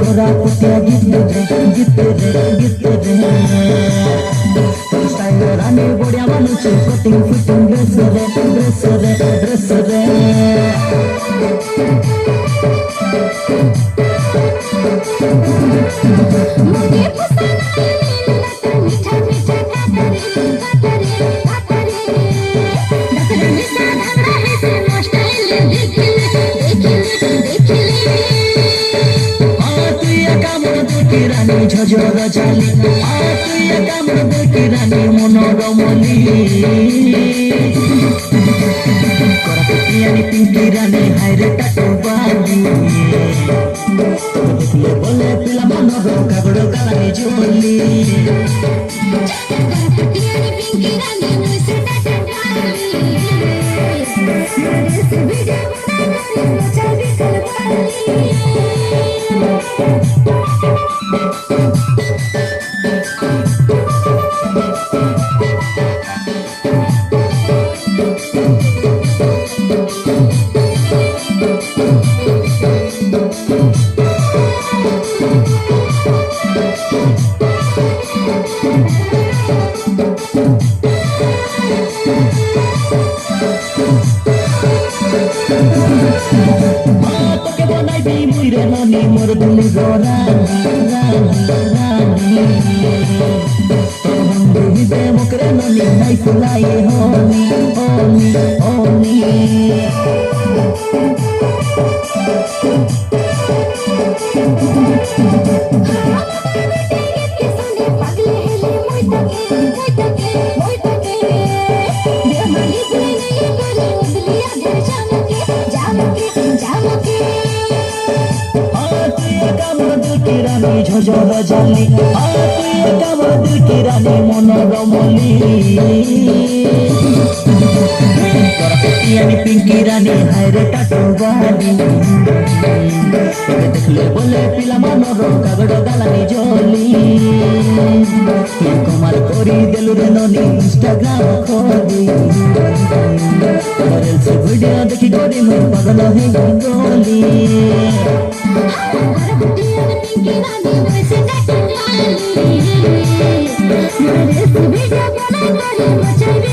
गोरा पुतिया गीत रे स्टाइल रानी बढ़िया मानुचे कटिंग फिटिंग ड्रेस रे रानी झजर चाली तुई कामड़ देखी रानी मनोरमली पिंकी रानी हायरे टाटो बाली देखले बोले पिला मनोर कागड़ कालानी जोली मोर दिल गोरानी मुकरे ननी नहीं फुलाए होनी रानी झजर जाली दिल की रानी मनोरमली पिंकी रानी हायरे टाटो बाली देखले बोले पिला मनोर कागड़ गालानी जोली कमाल करी देलु रे ननी इंस्टाग्राम खोली रील्स वीडियो देखी गोरी मैं पागल हो गली Video